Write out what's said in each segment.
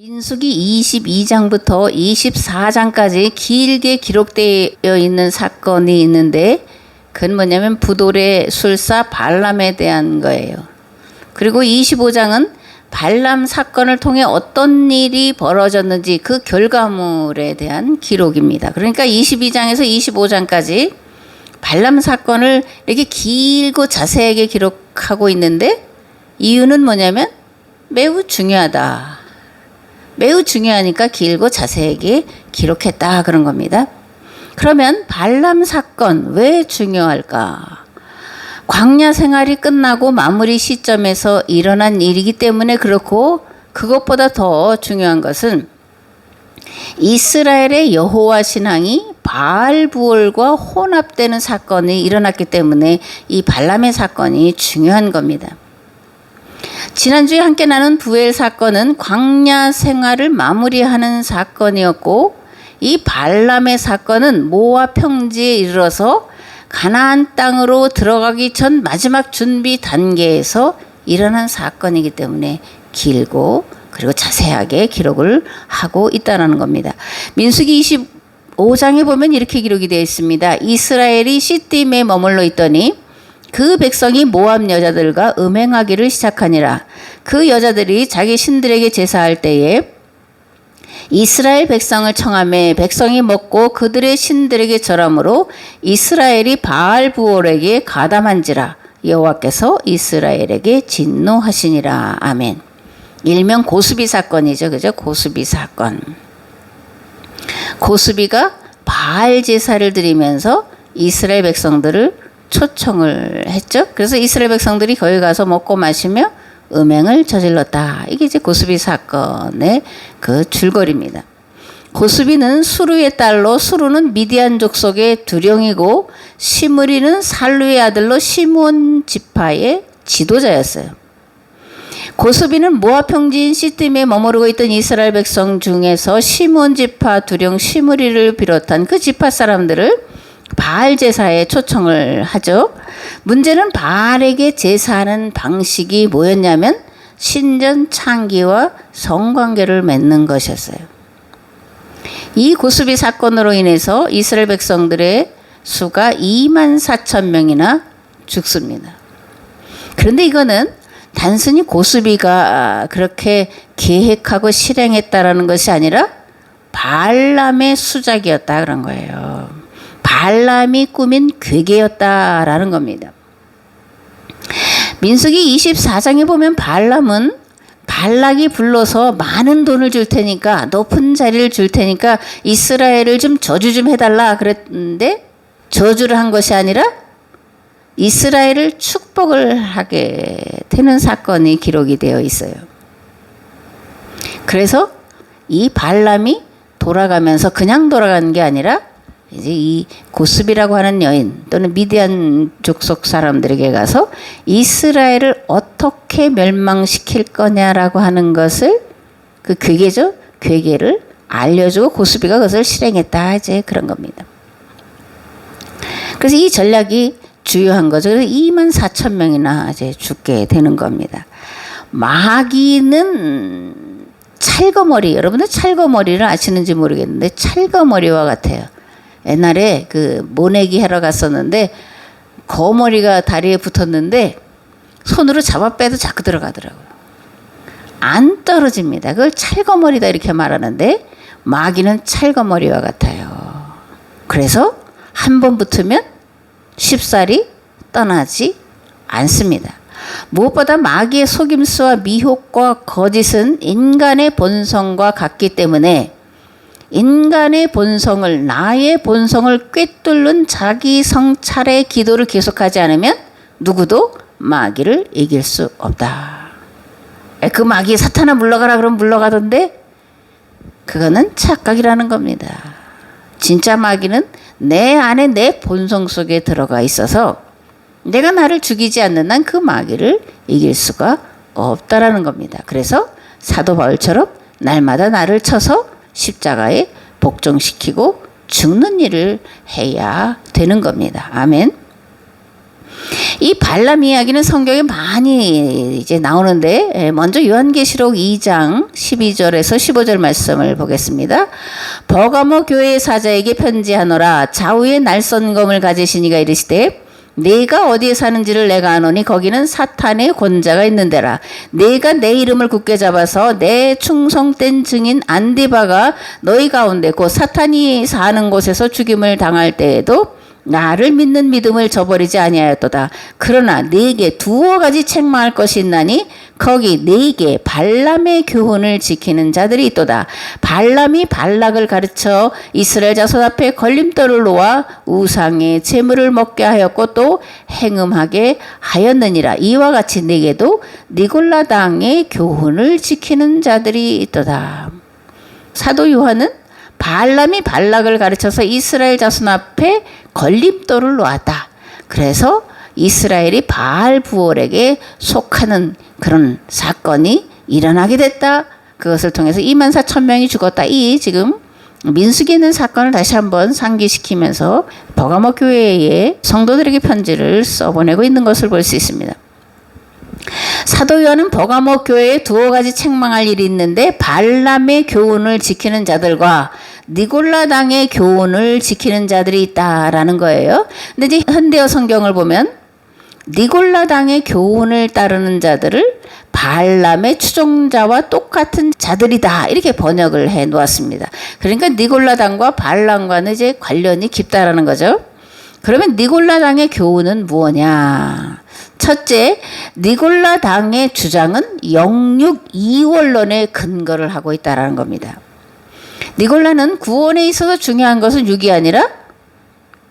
민수기 22장부터 24장까지 길게 기록되어 있는 사건이 있는데 그건 뭐냐면 부돌의 술사 발람에 대한 거예요. 그리고 25장은 발람 사건을 통해 어떤 일이 벌어졌는지 그 결과물에 대한 기록입니다. 그러니까 22장에서 25장까지 발람 사건을 이렇게 길고 자세하게 기록하고 있는데 이유는 뭐냐면 매우 중요하다. 매우 중요하니까 길고 자세하게 기록했다 그런 겁니다. 그러면 발람 사건 왜 중요할까? 광야 생활이 끝나고 마무리 시점에서 일어난 일이기 때문에 그렇고, 그것보다 더 중요한 것은 이스라엘의 여호와 신앙이 바알 부올과 혼합되는 사건이 일어났기 때문에 이 발람의 사건이 중요한 겁니다. 지난주에 함께 나눈 부엘 사건은 광야 생활을 마무리하는 사건이었고, 이 발람의 사건은 모압 평지에 이르러서 가나안 땅으로 들어가기 전 마지막 준비 단계에서 일어난 사건이기 때문에 길고 그리고 자세하게 기록을 하고 있다는 겁니다. 민수기 25장에 보면 이렇게 기록이 되어 있습니다. 이스라엘이 시딤에 머물러 있더니 그 백성이 모압 여자들과 음행하기를 시작하니라. 그 여자들이 자기 신들에게 제사할 때에 이스라엘 백성을 청하매 백성이 먹고 그들의 신들에게 절함으로 이스라엘이 바알 부올에게 가담한지라. 여호와께서 이스라엘에게 진노하시니라. 아멘. 일명 고수비 사건이죠. 그죠? 고수비 사건. 고수비가 바알 제사를 드리면서 이스라엘 백성들을 초청을 했죠. 그래서 이스라엘 백성들이 거기 가서 먹고 마시며 음행을 저질렀다. 이게 이제 고수비 사건의 그 줄거리입니다. 고수비는 수루의 딸로, 수루는 미디안 족속의 두령이고 시므리는 살루의 아들로 시므온 지파의 지도자였어요. 고수비는 모압 평지인 시딤에 머무르고 있던 이스라엘 백성 중에서 시므온 지파 두령 시므리를 비롯한 그 지파 사람들을 바알 제사에 초청을 하죠. 문제는 바알에게 제사하는 방식이 뭐였냐면 신전 창기와 성관계를 맺는 것이었어요. 이 고수비 사건으로 인해서 이스라엘 백성들의 수가 24,000명이나 죽습니다. 그런데 이거는 단순히 고수비가 그렇게 계획하고 실행했다라는 것이 아니라 발람의 수작이었다 그런 거예요. 발람이 꾸민 괴계였다라는 겁니다. 민수기 24장에 보면 발람은 발락이 불러서 많은 돈을 줄 테니까, 높은 자리를 줄 테니까 이스라엘을 좀 저주 좀 해달라 그랬는데 저주를 한 것이 아니라 이스라엘을 축복을 하게 되는 사건이 기록이 되어 있어요. 그래서 이 발람이 돌아가면서 그냥 돌아가는 게 아니라 이제 이 고수비라고 하는 여인 또는 미디안 족속 사람들에게 가서 이스라엘을 어떻게 멸망시킬 거냐라고 하는 것을, 그 괴계죠. 괴계를 알려주고 고수비가 그것을 실행했다. 이제 그런 겁니다. 그래서 이 전략이 주요한 거죠. 그래서 24,000명이나 이제 죽게 되는 겁니다. 마귀는 찰거머리, 여러분들 찰거머리를 아시는지 모르겠는데 찰거머리와 같아요. 옛날에 그 모내기 하러 갔었는데 거머리가 다리에 붙었는데 손으로 잡아 빼도 자꾸 들어가더라고요. 안 떨어집니다. 그걸 찰거머리다 이렇게 말하는데 마귀는 찰거머리와 같아요. 그래서 한 번 붙으면 쉽사리 떠나지 않습니다. 무엇보다 마귀의 속임수와 미혹과 거짓은 인간의 본성과 같기 때문에 인간의 본성을, 나의 본성을 꿰뚫는 자기 성찰의 기도를 계속하지 않으면 누구도 마귀를 이길 수 없다. 그 마귀 사탄아 물러가라 그러면 물러가던데 그거는 착각이라는 겁니다. 진짜 마귀는 내 안에 내 본성 속에 들어가 있어서 내가 나를 죽이지 않는 한 그 마귀를 이길 수가 없다라는 겁니다. 그래서 사도 바울처럼 날마다 나를 쳐서 십자가에 복종시키고 죽는 일을 해야 되는 겁니다. 아멘. 이 발람 이야기는 성경에 많이 이제 나오는데, 먼저 요한계시록 2장 12절에서 15절 말씀을 보겠습니다. 버가모 교회의 사자에게 편지하노라. 좌우에 날선 검을 가지신 이가 이르시되 네가 어디에 사는지를 내가 아노니 거기는 사탄의 권자가 있는 데라. 네가 내 이름을 굳게 잡아서 내 충성된 증인 안디바가 너희 가운데 곧 사탄이 사는 곳에서 죽임을 당할 때에도 나를 믿는 믿음을 저버리지 아니하였도다. 그러나 네게 두어 가지 책망할 것이 있나니 거기 네게 발람의 교훈을 지키는 자들이 있도다. 발람이 발락을 가르쳐 이스라엘 자손 앞에 걸림돌을 놓아 우상의 제물을 먹게 하였고 또 행음하게 하였느니라. 이와 같이 네게도 니골라 당의 교훈을 지키는 자들이 있도다. 사도 요한은 발람이 발락을 가르쳐서 이스라엘 자손 앞에 걸림돌을 놓았다. 그래서 이스라엘이 바알 부올에게 속하는 그런 사건이 일어나게 됐다. 그것을 통해서 24,000명이 죽었다. 이 지금 민수기에 있는 사건을 다시 한번 상기시키면서 버가모 교회의 성도들에게 편지를 써보내고 있는 것을 볼 수 있습니다. 사도 요한은 버가모 교회에 두어 가지 책망할 일이 있는데 발람의 교훈을 지키는 자들과 니골라 당의 교훈을 지키는 자들이 있다라는 거예요. 근데 이제 현대어 성경을 보면 니골라 당의 교훈을 따르는 자들을 발람의 추종자와 똑같은 자들이다 이렇게 번역을 해 놓았습니다. 그러니까 니골라 당과 발람과는 이제 관련이 깊다라는 거죠. 그러면 니골라 당의 교훈은 무엇이냐? 첫째, 니골라 당의 주장은 영육 이원론에 근거를 하고 있다라는 겁니다. 니골라는 구원에 있어서 중요한 것은 육이 아니라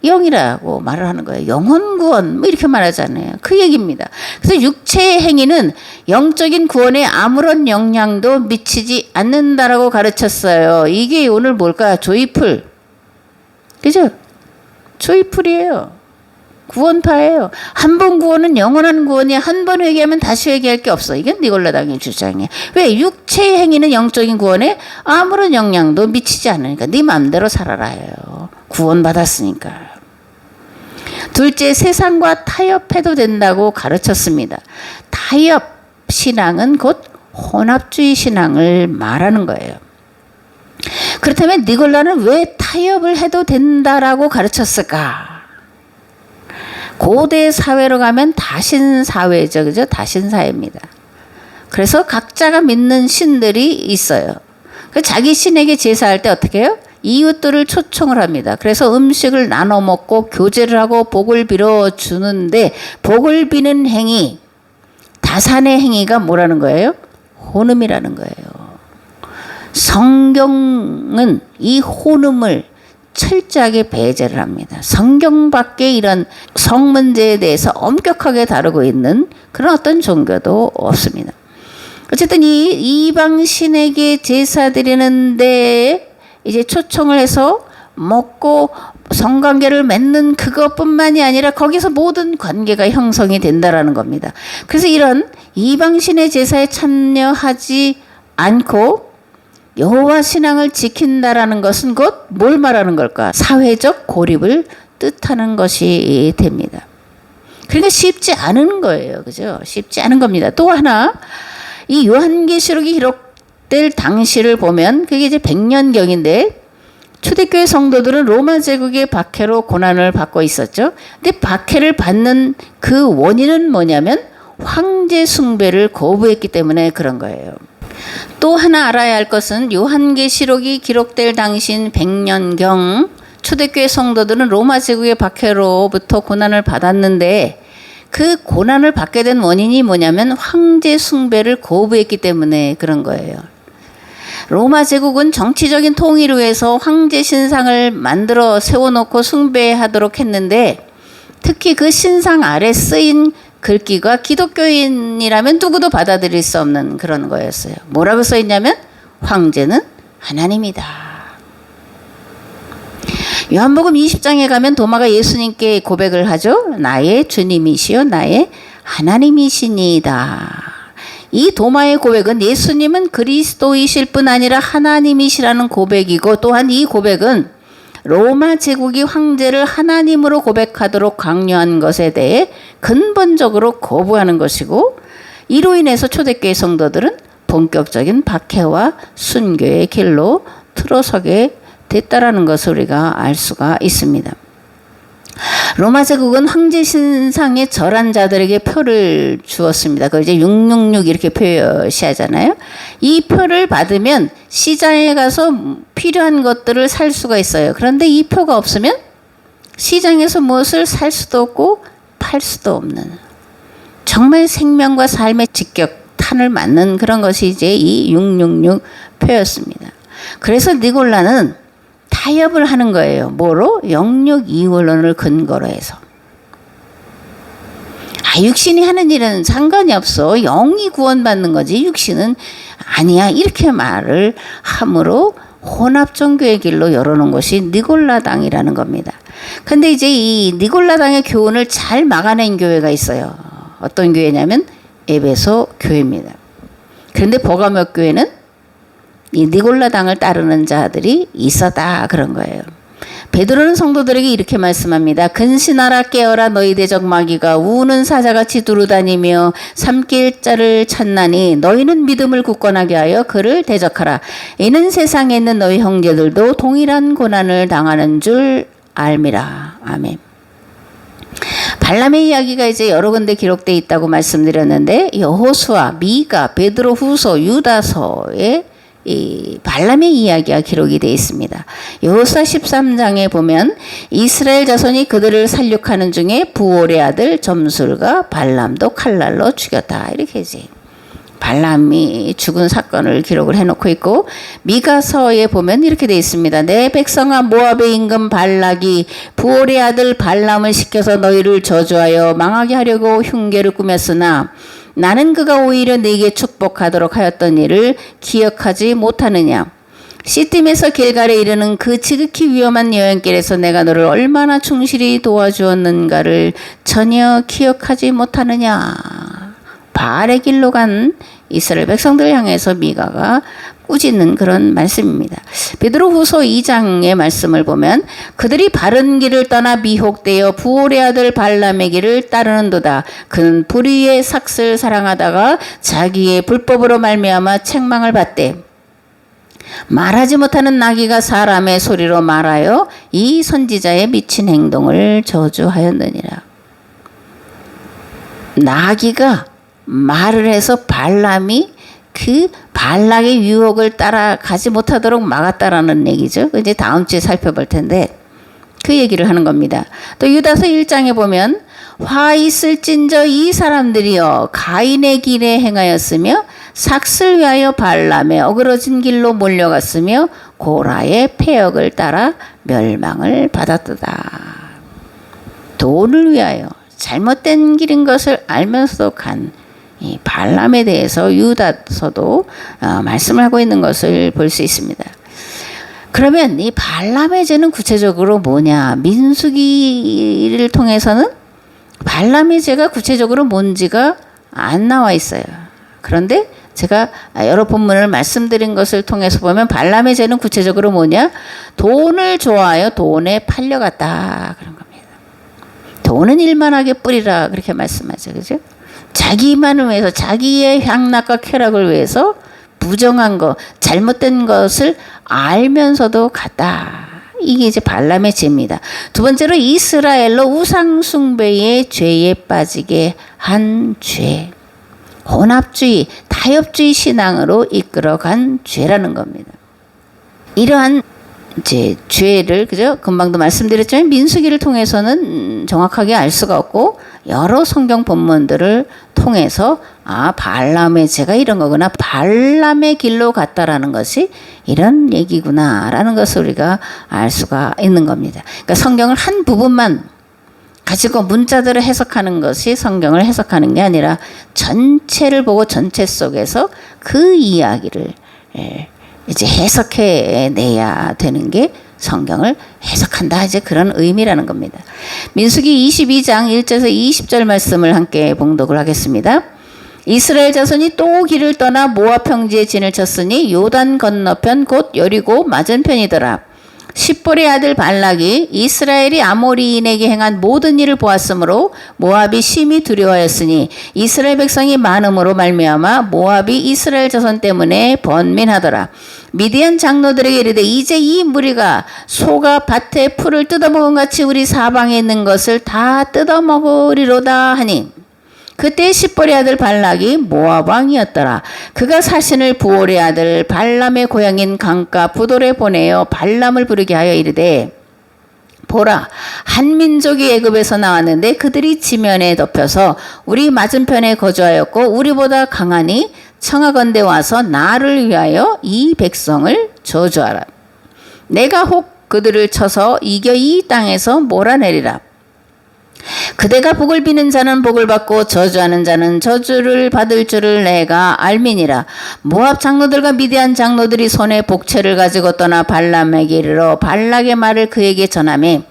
영이라고 말을 하는 거예요. 영혼 구원 뭐 이렇게 말하잖아요. 그 얘기입니다. 그래서 육체의 행위는 영적인 구원에 아무런 영향도 미치지 않는다라고 가르쳤어요. 이게 오늘 뭘까? 조이풀. 그죠? 조이풀이에요. 구원파예요. 한 번 구원은 영원한 구원이야. 한 번 회개하면 다시 회개할 게 없어. 이게 니골라 당의 주장이에요. 왜? 육체의 행위는 영적인 구원에 아무런 영향도 미치지 않으니까 네 마음대로 살아라요. 구원받았으니까. 둘째, 세상과 타협해도 된다고 가르쳤습니다. 타협 신앙은 곧 혼합주의 신앙을 말하는 거예요. 그렇다면 니골라는 왜 타협을 해도 된다라고 가르쳤을까? 고대 사회로 가면 다신사회죠. 그죠? 다신사회입니다. 그래서 각자가 믿는 신들이 있어요. 자기 신에게 제사할 때 어떻게 해요? 이웃들을 초청을 합니다. 그래서 음식을 나눠 먹고 교제를 하고 복을 빌어 주는데 복을 비는 행위, 다산의 행위가 뭐라는 거예요? 혼음이라는 거예요. 성경은 이 혼음을 철저하게 배제를 합니다. 성경 밖에 이런 성 문제에 대해서 엄격하게 다루고 있는 그런 어떤 종교도 없습니다. 어쨌든 이 이방 신에게 제사 드리는데 이제 초청을 해서 먹고 성관계를 맺는 그것뿐만이 아니라 거기서 모든 관계가 형성이 된다라는 겁니다. 그래서 이런 이방 신의 제사에 참여하지 않고 여호와 신앙을 지킨다라는 것은 곧 뭘 말하는 걸까? 사회적 고립을 뜻하는 것이 됩니다. 그러니까 쉽지 않은 거예요. 그죠? 쉽지 않은 겁니다. 또 하나, 이 요한계시록이 기록될 당시를 보면 그게 이제 100년경인데 초대교회 성도들은 로마 제국의 박해로 고난을 받고 있었죠. 근데 박해를 받는 그 원인은 뭐냐면 황제 숭배를 거부했기 때문에 그런 거예요. 또 하나 알아야 할 것은 요한계시록이 기록될 당시인 100년경 초대교회 성도들은 로마 제국의 박해로부터 고난을 받았는데 그 고난을 받게 된 원인이 뭐냐면 황제 숭배를 거부했기 때문에 그런 거예요. 로마 제국은 정치적인 통일을 위해서 황제 신상을 만들어 세워놓고 숭배하도록 했는데 특히 그 신상 아래 쓰인 글귀가 기독교인이라면 누구도 받아들일 수 없는 그런 거였어요. 뭐라고 써있냐면 황제는 하나님이다. 요한복음 20장에 가면 도마가 예수님께 고백을 하죠. 나의 주님이시요 나의 하나님이시니이다. 이 도마의 고백은 예수님은 그리스도이실 뿐 아니라 하나님이시라는 고백이고 또한 이 고백은 로마 제국이 황제를 하나님으로 고백하도록 강요한 것에 대해 근본적으로 거부하는 것이고, 이로 인해서 초대교회 성도들은 본격적인 박해와 순교의 길로 틀어서게 됐다라는 것을 우리가 알 수가 있습니다. 로마 제국은 황제 신상에 절한 자들에게 표를 주었습니다. 그걸 이제 666 이렇게 표시하잖아요. 이 표를 받으면 시장에 가서 필요한 것들을 살 수가 있어요. 그런데 이 표가 없으면 시장에서 무엇을 살 수도 없고 팔 수도 없는, 정말 생명과 삶의 직격탄을 맞는 그런 것이 이제 이 666 표였습니다. 그래서 니골라는 타협을 하는 거예요. 뭐로? 영육 이원론을 근거로 해서. 육신이 하는 일은 상관이 없어. 영이 구원받는 거지. 육신은 아니야. 이렇게 말을 함으로 혼합종교의 길로 열어놓은 것이 니골라당이라는 겁니다. 근데 이제 이 니골라당의 교훈을 잘 막아낸 교회가 있어요. 어떤 교회냐면 에베소 교회입니다. 그런데 버가모 교회는 이 니골라당을 따르는 자들이 있었다 그런 거예요. 베드로는 성도들에게 이렇게 말씀합니다. 근신하라 깨어라 너희 대적 마귀가 우는 사자같이 두루다니며 삼킬 자를 찾나니 너희는 믿음을 굳건하게 하여 그를 대적하라. 이는 세상에 있는 너희 형제들도 동일한 고난을 당하는 줄 알미라. 아멘. 발람의 이야기가 이제 여러 군데 기록되어 있다고 말씀드렸는데, 여호수아, 미가, 베드로 후서, 유다서에 이 발람의 이야기가 기록이 되어 있습니다. 여호수아 13장에 보면 이스라엘 자손이 그들을 살육하는 중에 부올의 아들 점술과 발람도 칼날로 죽였다. 이렇게 이제 발람이 죽은 사건을 기록을 해놓고 있고, 미가서에 보면 이렇게 되어 있습니다. 내 백성아 모압의 임금 발락이 부올의 아들 발람을 시켜서 너희를 저주하여 망하게 하려고 흉계를 꾸몄으나 나는 그가 오히려 네게 축복하도록 하였던 일을 기억하지 못하느냐. 시딤에서 길갈에 이르는 그 지극히 위험한 여행길에서 내가 너를 얼마나 충실히 도와주었는가를 전혀 기억하지 못하느냐. 바알의 길로 간 이스라엘 백성들을 향해서 미가가 꾸짖는 그런 말씀입니다. 베드로후서 2장의 말씀을 보면 그들이 바른 길을 떠나 미혹되어 부올의 아들 발람의 길을 따르는도다. 그는 불의의 삭슬 사랑하다가 자기의 불법으로 말미암아 책망을 받되 말하지 못하는 나귀가 사람의 소리로 말하여 이 선지자의 미친 행동을 저주하였느니라. 나귀가 말을 해서 발람이 그 발락의 유혹을 따라가지 못하도록 막았다라는 얘기죠. 이제 다음 주에 살펴볼 텐데 그 얘기를 하는 겁니다. 또 유다서 1장에 보면 화 있을진저 이 사람들이여 가인의 길에 행하였으며 삭슬 위하여 발람의 어그러진 길로 몰려갔으며 고라의 폐역을 따라 멸망을 받았도다. 돈을 위하여 잘못된 길인 것을 알면서도 간 이 발람에 대해서 유다서도 말씀을 하고 있는 것을 볼 수 있습니다. 그러면 이 발람의 죄는 구체적으로 뭐냐? 민수기를 통해서는 발람의 죄가 구체적으로 뭔지가 안 나와 있어요. 그런데 제가 여러 본문을 말씀드린 것을 통해서 보면 발람의 죄는 구체적으로 뭐냐? 돈을 좋아하여 돈에 팔려갔다 그런 겁니다. 돈은 일만하게 뿌리라 그렇게 말씀하죠. 그죠? 자기만을 위해서, 자기의 향락과 쾌락을 위해서 부정한 것, 잘못된 것을 알면서도 갔다. 이게 이제 발람의 죄입니다. 두 번째로 이스라엘로 우상숭배의 죄에 빠지게 한 죄. 혼합주의, 타협주의 신앙으로 이끌어간 죄라는 겁니다. 이러한 이제 죄를, 그죠? 금방도 말씀드렸지만 민수기를 통해서는 정확하게 알 수가 없고 여러 성경 본문들을 통해서 발람의 죄가 이런 거구나, 발람의 길로 갔다라는 것이 이런 얘기구나라는 것을 우리가 알 수가 있는 겁니다. 그러니까 성경을 한 부분만 가지고 문자들을 해석하는 것이 성경을 해석하는 게 아니라 전체를 보고 전체 속에서 그 이야기를 이제 해석해 내야 되는 게 성경을 해석한다, 이제 그런 의미라는 겁니다. 민수기 22장 1절에서 20절 말씀을 함께 봉독을 하겠습니다. 이스라엘 자손이 또 길을 떠나 모압 평지에 진을 쳤으니 요단 건너편 곧 여리고 맞은편이더라. 십볼의 아들 발락이 이스라엘이 아모리인에게 행한 모든 일을 보았으므로 모압이 심히 두려워하였으니 이스라엘 백성이 많음으로 말미암아 모압이 이스라엘 자손 때문에 번민하더라. 미디안 장로들에게 이르되 이제 이 무리가 소가 밭에 풀을 뜯어먹은 같이 우리 사방에 있는 것을 다 뜯어먹으리로다 하니 그때 십볼의 아들 발락이 모압 왕이었더라. 그가 사신을 부올의 아들 발람의 고향인 강가 부돌에 보내어 발람을 부르게 하여 이르되 보라, 한 민족이 애굽에서 나왔는데 그들이 지면에 덮여서 우리 맞은편에 거주하였고 우리보다 강하니 청하건대 와서 나를 위하여 이 백성을 저주하라. 내가 혹 그들을 쳐서 이겨 이 땅에서 몰아내리라. 그대가 복을 비는 자는 복을 받고 저주하는 자는 저주를 받을 줄을 내가 알미니라. 모압 장로들과 미디안 장로들이 손에 복채를 가지고 떠나 발람에게 이르러 발락의 말을 그에게 전하매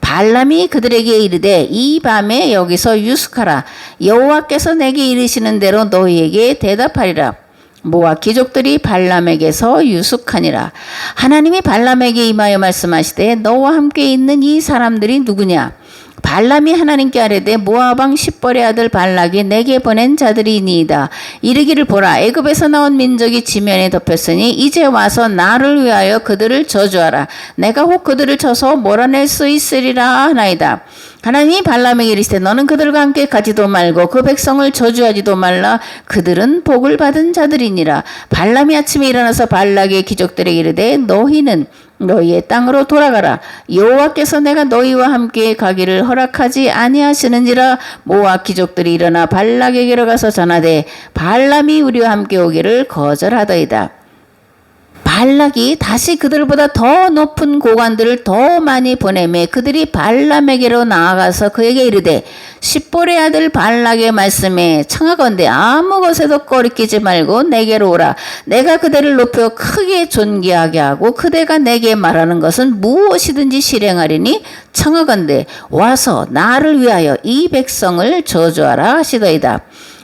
발람이 그들에게 이르되 이 밤에 여기서 유숙하라. 여호와께서 내게 이르시는 대로 너희에게 대답하리라. 모압 귀족들이 발람에게서 유숙하니라. 하나님이 발람에게 임하여 말씀하시되 너와 함께 있는 이 사람들이 누구냐? 발람이 하나님께 아뢰되 모압 왕 십볼의 아들 발락이 내게 보낸 자들이니이다. 이르기를 보라, 애굽에서 나온 민족이 지면에 덮였으니 이제 와서 나를 위하여 그들을 저주하라. 내가 혹 그들을 쳐서 몰아낼 수 있으리라 하나이다. 하나님이 발람에게 이르시되 너는 그들과 함께 가지도 말고 그 백성을 저주하지도 말라. 그들은 복을 받은 자들이니라. 발람이 아침에 일어나서 발락의 귀족들에게 이르되 너희는 너희의 땅으로 돌아가라. 여호와께서 내가 너희와 함께 가기를 허락하지 아니하시는지라. 모압 귀족들이 일어나 발락에게로 가서 전하되 발람이 우리와 함께 오기를 거절하더이다. 발락이 다시 그들보다 더 높은 고관들을 더 많이 보내매 그들이 발람에게로 나아가서 그에게 이르되 십볼의 아들 발락의 말씀에 청하건대 아무 것에도 꺼리끼지 말고 내게로 오라. 내가 그대를 높여 크게 존귀하게 하고 그대가 내게 말하는 것은 무엇이든지 실행하리니 청하건대 와서 나를 위하여 이 백성을 저주하라 하시더이다.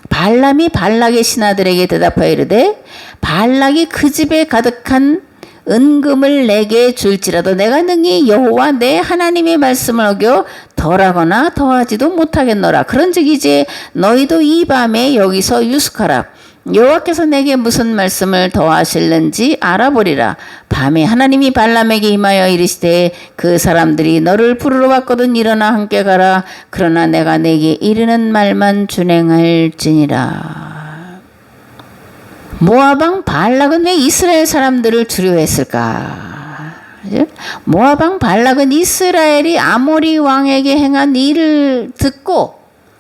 발람이 발락의 신하들에게 대답하여 이르되 발락이 그 집에 가득한 은금을 내게 줄지라도 내가 능히 여호와 내 하나님의 말씀을 어겨 덜하거나 더하지도 못하겠노라. 그런즉 이제 너희도 이 밤에 여기서 유숙하라. 여호와께서 내게 무슨 말씀을 더하실는지 알아보리라. 밤에 하나님이 발람에게 임하여 이르시되 그 사람들이 너를 부르러 왔거든 일어나 함께 가라. 그러나 내가 내게 이르는 말만 준행할지니라. 모압 왕 발락은 왜 이스라엘 사람들을 두려워했을까? 모압 왕 발락은 이스라엘이 아모리 왕에게 행한 일을 듣고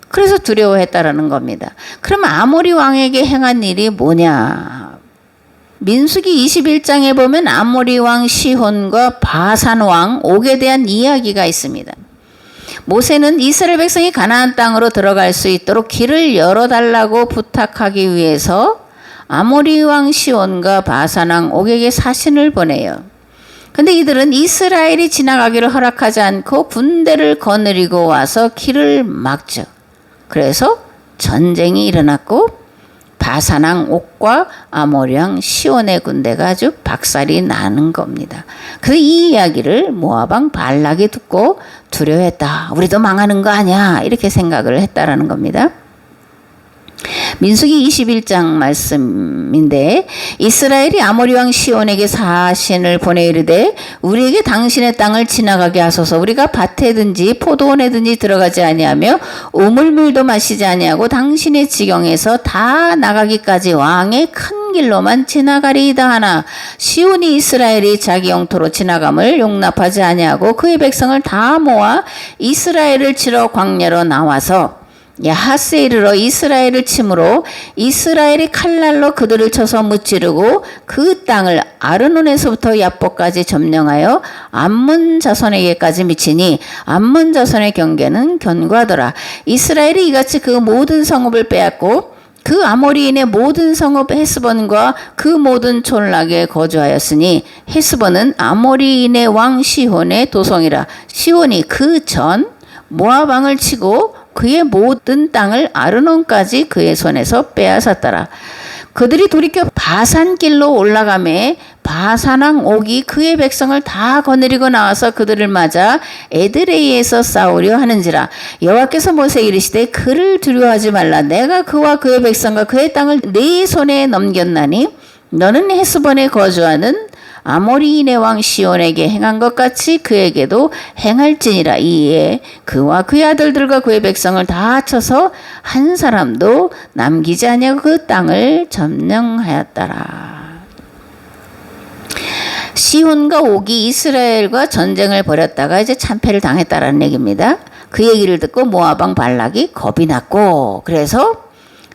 그래서 두려워했다라는 겁니다. 그럼 아모리 왕에게 행한 일이 뭐냐? 민수기 21장에 보면 아모리 왕 시혼과 바산 왕 옥에 대한 이야기가 있습니다. 모세는 이스라엘 백성이 가나안 땅으로 들어갈 수 있도록 길을 열어달라고 부탁하기 위해서 아모리 왕 시온과 바산 왕 옥에게 사신을 보내요. 근데 이들은 이스라엘이 지나가기를 허락하지 않고 군대를 거느리고 와서 길을 막죠. 그래서 전쟁이 일어났고 바산 왕 옥과 아모리 왕 시온의 군대가 아주 박살이 나는 겁니다. 그래서 이 이야기를 모압 왕 발락이 듣고 두려워했다. 우리도 망하는 거 아니야? 이렇게 생각을 했다라는 겁니다. 민수기 21장 말씀인데 이스라엘이 아모리 왕 시온에게 사신을 보내 이르되 우리에게 당신의 땅을 지나가게 하소서. 우리가 밭에든지 포도원에든지 들어가지 아니하며 우물물도 마시지 아니하고 당신의 지경에서 다 나가기까지 왕의 큰 길로만 지나가리이다 하나 시온이 이스라엘이 자기 영토로 지나감을 용납하지 아니하고 그의 백성을 다 모아 이스라엘을 치러 광야로 나와서 야하스에 이르러 이스라엘을 치므로 이스라엘이 칼날로 그들을 쳐서 무찌르고 그 땅을 아르논에서부터 야복까지 점령하여 암몬 자손에게까지 미치니 암몬 자손의 경계는 견고하더라. 이스라엘이 이같이 그 모든 성읍을 빼앗고 그 아모리인의 모든 성읍 헤스본과 그 모든 촌락에 거주하였으니 헤스본은 아모리인의 왕 시혼의 도성이라. 시혼이 그 전 모압 왕을 치고 그의 모든 땅을 아르논까지 그의 손에서 빼앗았더라. 그들이 돌이켜 바산길로 올라가매 바산왕 옥이 그의 백성을 다 거느리고 나와서 그들을 맞아 에드레이에서 싸우려 하는지라. 여호와께서 모세에게 이르시되 그를 두려워하지 말라. 내가 그와 그의 백성과 그의 땅을 네 손에 넘겼나니 너는 헤스본에 거주하는 아모리인의 왕 시온에게 행한 것 같이 그에게도 행할지니라. 이에 그와 그의 아들들과 그의 백성을 다 쳐서 한 사람도 남기지 아니하고 그 땅을 점령하였더라. 시온과 옥이 이스라엘과 전쟁을 벌였다가 이제 참패를 당했다라는 얘기입니다. 그 얘기를 듣고 모압 왕 발락이 겁이 났고, 그래서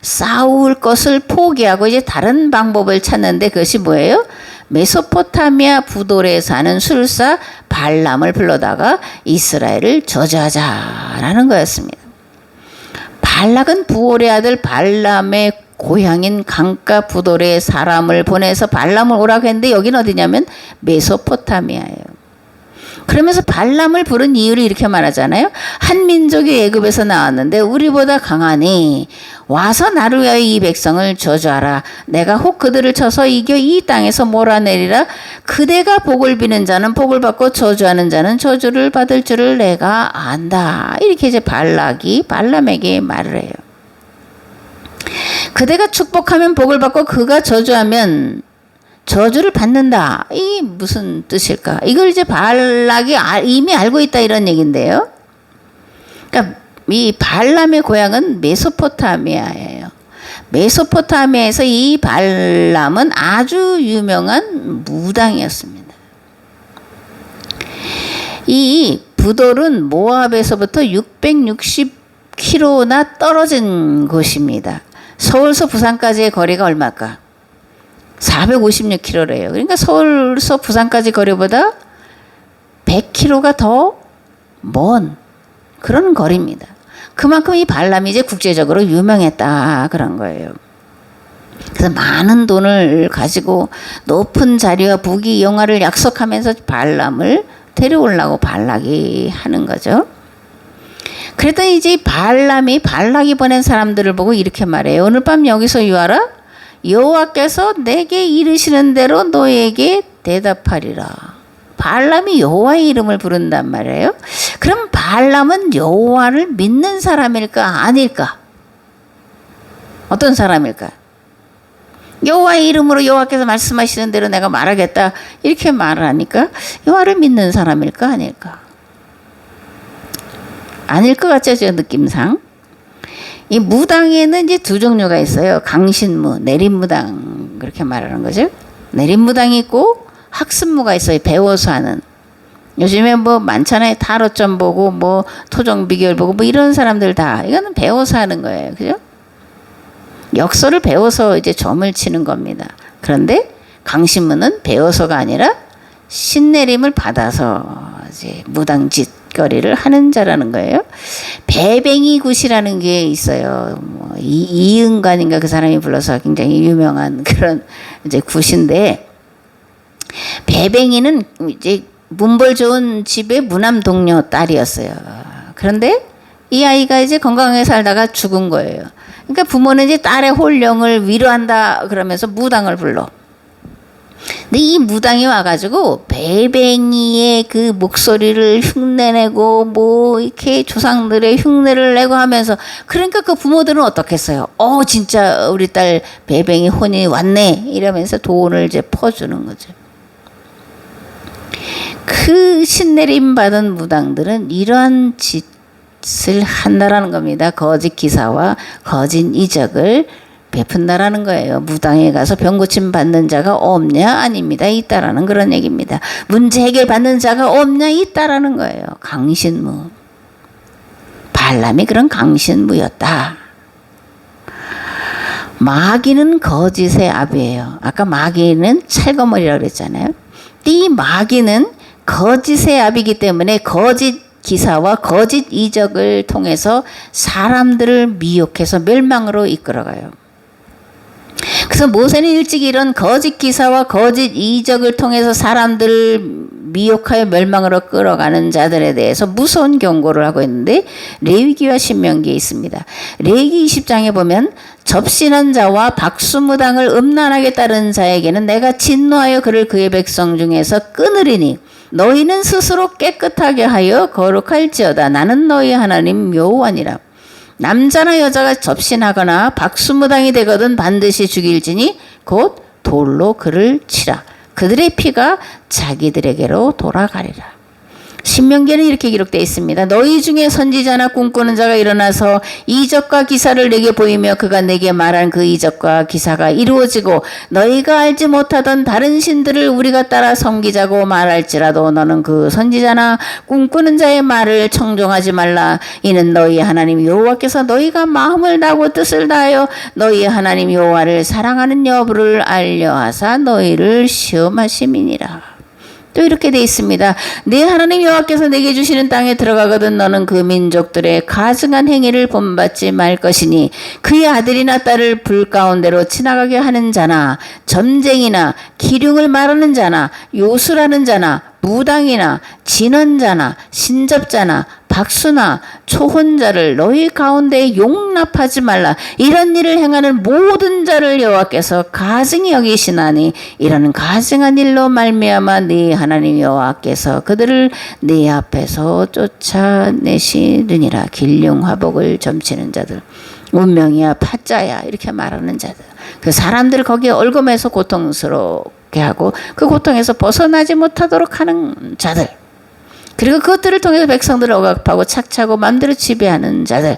싸울 것을 포기하고 이제 다른 방법을 찾는데, 그것이 뭐예요? 메소포타미아 부돌에 사는 술사 발람을 불러다가 이스라엘을 저주하자라는 거였습니다. 발락은 부올의 아들 발람의 고향인 강가 부돌에 사람을 보내서 발람을 오라고 했는데, 여기는 어디냐면 메소포타미아예요. 그러면서 발람을 부른 이유를 이렇게 말하잖아요. 한 민족이 애굽에서 나왔는데 우리보다 강하니 와서 나를 위하여 이 백성을 저주하라. 내가 혹 그들을 쳐서 이겨 이 땅에서 몰아내리라. 그대가 복을 비는 자는 복을 받고 저주하는 자는 저주를 받을 줄을 내가 안다. 이렇게 이제 발락이 발람에게 말을 해요. 그대가 축복하면 복을 받고 그가 저주하면 저주를 받는다. 이 무슨 뜻일까? 이걸 이제 발락이 이미 알고 있다 이런 얘기인데요. 그러니까 이 발람의 고향은 메소포타미아예요. 메소포타미아에서 이 발람은 아주 유명한 무당이었습니다. 이 부돌은 모압에서부터 660km나 떨어진 곳입니다. 서울서 부산까지의 거리가 얼마일까? 456km래요. 그러니까 서울서 부산까지 거리보다 100km가 더 먼 그런 거리입니다. 그만큼 이 발람이 이제 국제적으로 유명했다 그런 거예요. 그래서 많은 돈을 가지고 높은 자리와 부귀 영화를 약속하면서 발람을 데려오려고 발락이 하는 거죠. 그랬더니 이제 발락이 보낸 사람들을 보고 이렇게 말해요. 오늘 밤 여기서 유하라. 여호와께서 내게 이르시는 대로 너에게 대답하리라. 발람이 여호와의 이름을 부른단 말이에요. 그럼 발람은 여호와를 믿는 사람일까 아닐까? 어떤 사람일까? 여호와의 이름으로 여호와께서 말씀하시는 대로 내가 말하겠다 이렇게 말을 하니까 여호와를 믿는 사람일까 아닐까? 아닐 것 같죠, 저 느낌상. 이 무당에는 이제 두 종류가 있어요. 강신무, 내림무당 그렇게 말하는 거죠. 내림무당이 있고 학습무가 있어요. 배워서 하는. 요즘에 뭐 많잖아요. 타로점 보고 뭐 토종 비결 보고 뭐 이런 사람들 다 이거는 배워서 하는 거예요. 그죠? 역설을 배워서 이제 점을 치는 겁니다. 그런데 강신무는 배워서가 아니라 신내림을 받아서 이제 무당짓 거리를 하는 자라는 거예요. 배뱅이 굿이라는 게 있어요. 뭐 이은관인가 그 사람이 불러서 굉장히 유명한 그런 이제 굿인데, 배뱅이는 이제 문벌 좋은 집의 무남 동료 딸이었어요. 그런데 이 아이가 이제 건강하게 살다가 죽은 거예요. 그러니까 부모는 이제 딸의 혼령을 위로한다 그러면서 무당을 불러. 근데 이 무당이 와가지고 배뱅이의 그 목소리를 흉내내고 뭐 이렇게 조상들의 흉내를 내고 하면서, 그러니까 그 부모들은 어떻겠어요? 진짜 우리 딸 배뱅이 혼이 왔네 이러면서 돈을 이제 퍼주는 거죠. 그 신내림 받은 무당들은 이러한 짓을 한다라는 겁니다. 거짓 기사와 거짓 이적을 베푼다라는 거예요. 무당에 가서 병 고침 받는 자가 없냐? 아닙니다. 있다라는 그런 얘기입니다. 문제 해결 받는 자가 없냐? 있다라는 거예요. 강신무. 발람이 그런 강신무였다. 마귀는 거짓의 아비예요. 아까 마귀는 찰거머리라고 그랬잖아요. 이 마귀는 거짓의 아비이기 때문에 거짓 기사와 거짓 이적을 통해서 사람들을 미혹해서 멸망으로 이끌어가요. 그래서 모세는 일찍 이런 거짓 기사와 거짓 이적을 통해서 사람들을 미혹하여 멸망으로 끌어가는 자들에 대해서 무서운 경고를 하고 있는데 레위기와 신명기에 있습니다. 레위기 20장에 보면 접신한 자와 박수무당을 음란하게 따르는 자에게는 내가 진노하여 그를 그의 백성 중에서 끊으리니 너희는 스스로 깨끗하게 하여 거룩할지어다. 나는 너희 하나님 여호와니라. 남자나 여자가 접신하거나 박수무당이 되거든 반드시 죽일지니 곧 돌로 그를 치라. 그들의 피가 자기들에게로 돌아가리라. 신명기에는 이렇게 기록되어 있습니다. 너희 중에 선지자나 꿈꾸는 자가 일어나서 이적과 기사를 내게 보이며 그가 내게 말한 그 이적과 기사가 이루어지고 너희가 알지 못하던 다른 신들을 우리가 따라 섬기자고 말할지라도 너는 그 선지자나 꿈꾸는 자의 말을 청종하지 말라. 이는 너희 하나님 여호와께서 너희가 마음을 다하고 뜻을 다하여 너희 하나님 여호와를 사랑하는 여부를 알려하사 너희를 시험하심이니라. 또 이렇게 돼 있습니다. 네 하나님 여호와께서 내게 주시는 땅에 들어가거든 너는 그 민족들의 가증한 행위를 본받지 말 것이니 그의 아들이나 딸을 불 가운데로 지나가게 하는 자나 점쟁이나 기륭을 말하는 자나 요술하는 자나 무당이나 진언자나 신접자나 박수나 초혼자를 너희 가운데 용납하지 말라. 이런 일을 행하는 모든 자를 여호와께서 가증히 여기시나니 이런 가증한 일로 말미암아 네 하나님 여호와께서 그들을 네 앞에서 쫓아내시느니라. 길흉화복을 점치는 자들, 운명이야 파짜야 이렇게 말하는 자들, 그 사람들 거기에 얽음해서 고통스럽게 하고 그 고통에서 벗어나지 못하도록 하는 자들, 그리고 그것들을 통해서 백성들을 억압하고 착취하고 마음대로 지배하는 자들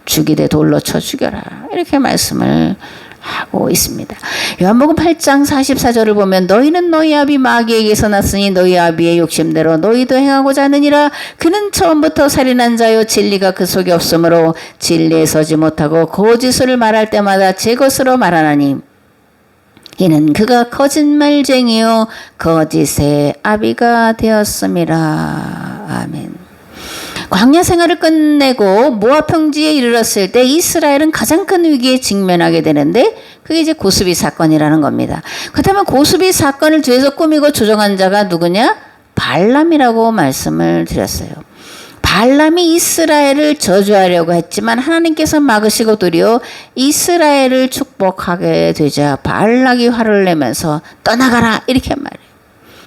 죽이되 돌로 쳐 죽여라 이렇게 말씀을 하고 있습니다. 요한복음 8장 44절을 보면 너희는 너희 아비 마귀에게서 났으니 너희 아비의 욕심대로 너희도 행하고자 하느니라. 그는 처음부터 살인한 자요 진리가 그 속에 없으므로 진리에 서지 못하고 거짓을 말할 때마다 제 것으로 말하나니 이는 그가 거짓말쟁이요 거짓의 아비가 되었음이라. 아멘. 광야 생활을 끝내고 모압 평지에 이르렀을 때 이스라엘은 가장 큰 위기에 직면하게 되는데 그게 이제 고스비 사건이라는 겁니다. 그렇다면 고스비 사건을 뒤에서 꾸미고 조종한 자가 누구냐? 발람이라고 말씀을 드렸어요. 발람이 이스라엘을 저주하려고 했지만 하나님께서 막으시고 도리어 이스라엘을 축복하게 되자 발락이 화를 내면서 떠나가라 이렇게 말해요.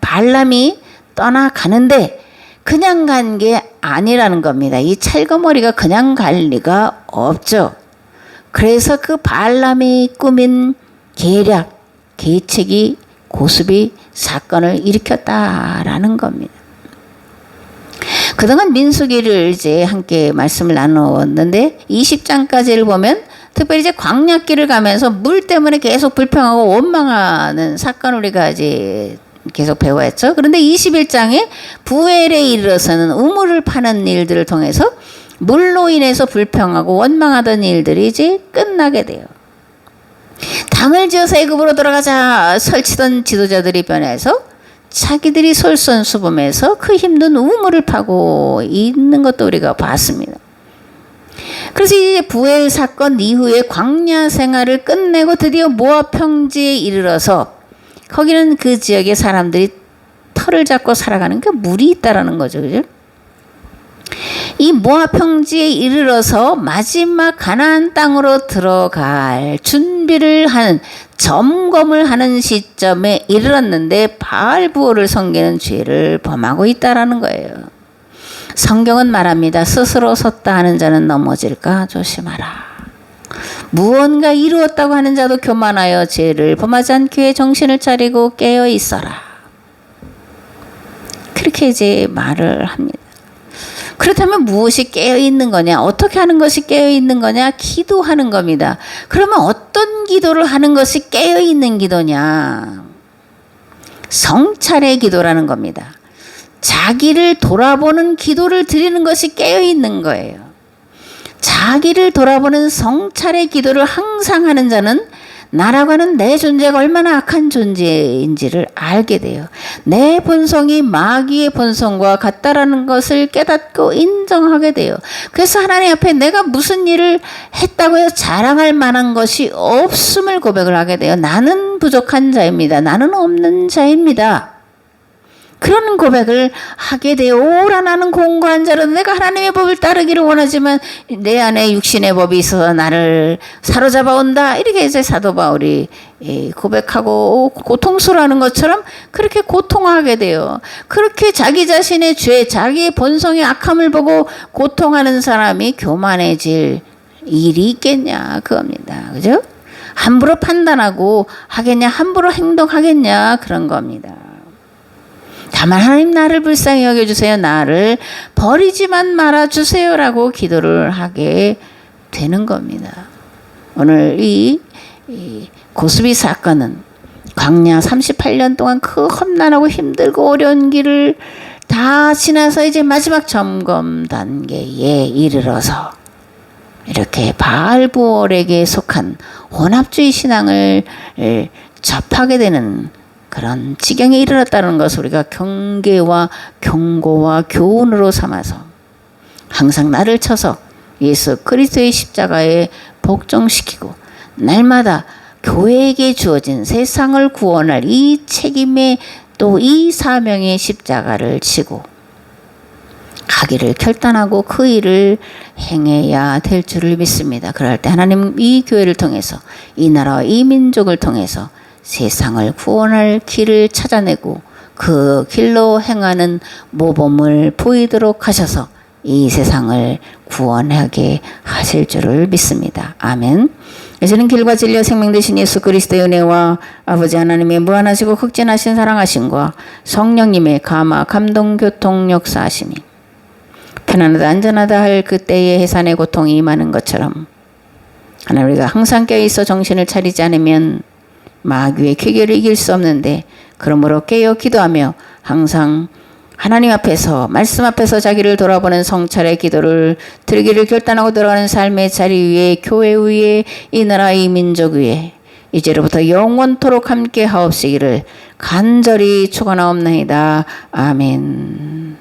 발람이 떠나가는데 그냥 간 게 아니라는 겁니다. 이 찰거머리가 그냥 갈 리가 없죠. 그래서 그 발람이 꾸민 계략, 계책이 고스비 사건을 일으켰다라는 겁니다. 그동안 민수기를 이제 함께 말씀을 나누었는데 20장까지를 보면 특별히 이제 광야길을 가면서 물 때문에 계속 불평하고 원망하는 사건을 우리가 이제 계속 배워왔죠. 그런데 21장에 부엘에 이르러서는 우물을 파는 일들을 통해서 물로 인해서 불평하고 원망하던 일들이 이제 끝나게 돼요. 당을 지어서 애굽으로 돌아가자 설치던 지도자들이 변해서 자기들이 솔선수범해서 그 힘든 우물을 파고 있는 것도 우리가 봤습니다. 그래서 이제 부엘 사건 이후에 광야 생활을 끝내고 드디어 모압 평지에 이르러서 거기는 그 지역의 사람들이 털을 잡고 살아가는 그 물이 있다라는 거죠. 그죠? 이 모압 평지에 이르러서 마지막 가나안 땅으로 들어갈 준비를 하는 점검을 하는 시점에 이르렀는데 바알부호를 섬기는 죄를 범하고 있다라는 거예요. 성경은 말합니다. 스스로 섰다 하는 자는 넘어질까 조심하라. 무언가 이루었다고 하는 자도 교만하여 죄를 범하지 않게 정신을 차리고 깨어 있어라. 그렇게 이제 말을 합니다. 그렇다면 무엇이 깨어있는 거냐? 어떻게 하는 것이 깨어있는 거냐? 기도하는 겁니다. 그러면 어떤 기도를 하는 것이 깨어있는 기도냐? 성찰의 기도라는 겁니다. 자기를 돌아보는 기도를 드리는 것이 깨어있는 거예요. 자기를 돌아보는 성찰의 기도를 항상 하는 자는 나라고 하는 내 존재가 얼마나 악한 존재인지를 알게 돼요. 내 본성이 마귀의 본성과 같다라는 것을 깨닫고 인정하게 돼요. 그래서 하나님 앞에 내가 무슨 일을 했다고 해서 자랑할 만한 것이 없음을 고백을 하게 돼요. 나는 부족한 자입니다. 나는 없는 자입니다. 그런 고백을 하게 되어 오라 나는 공고한 자로 내가 하나님의 법을 따르기를 원하지만 내 안에 육신의 법이 있어서 나를 사로잡아 온다. 이렇게 이제 사도 바울이 고백하고 고통스러워하는 것처럼 그렇게 고통하게 돼요. 그렇게 자기 자신의 죄, 자기의 본성의 악함을 보고 고통하는 사람이 교만해질 일이 있겠냐 그겁니다. 그죠? 함부로 판단하고 하겠냐, 함부로 행동하겠냐 그런 겁니다. 다만 하나님 나를 불쌍히 여겨주세요. 나를 버리지만 말아주세요라고 기도를 하게 되는 겁니다. 오늘 이 고스비 사건은 광야 38년 동안 그 험난하고 힘들고 어려운 길을 다 지나서 이제 마지막 점검 단계에 이르러서 이렇게 바알부올에게 속한 혼합주의 신앙을 접하게 되는 그런 지경에 이르렀다는 것을 우리가 경계와 경고와 교훈으로 삼아서 항상 나를 쳐서 예수 그리스도의 십자가에 복종시키고 날마다 교회에게 주어진 세상을 구원할 이 책임의 또 이 사명의 십자가를 지고 가기를 결단하고 그 일을 행해야 될 줄을 믿습니다. 그럴 때 하나님 이 교회를 통해서 이 나라와 이 민족을 통해서 세상을 구원할 길을 찾아내고 그 길로 행하는 모범을 보이도록 하셔서 이 세상을 구원하게 하실 줄을 믿습니다. 아멘. 이제는 길과 진리와 생명 되신 예수 그리스도의 은혜와 아버지 하나님의 무한하시고 극진하신 사랑하심과 성령님의 감화 감동 교통 역사하심이 편안하다 안전하다 할 그때의 해산의 고통이 임하는 것처럼 하나님 우리가 항상 깨어있어 정신을 차리지 않으면 마귀의 쾌계를 이길 수 없는데 그러므로 깨어 기도하며 항상 하나님 앞에서 말씀 앞에서 자기를 돌아보는 성찰의 기도를 드리기를 결단하고 들어가는 삶의 자리 위에 교회 위에 이 나라 이 민족 위에 이제로부터 영원토록 함께 하옵시기를 간절히 축원하옵나이다. 아멘.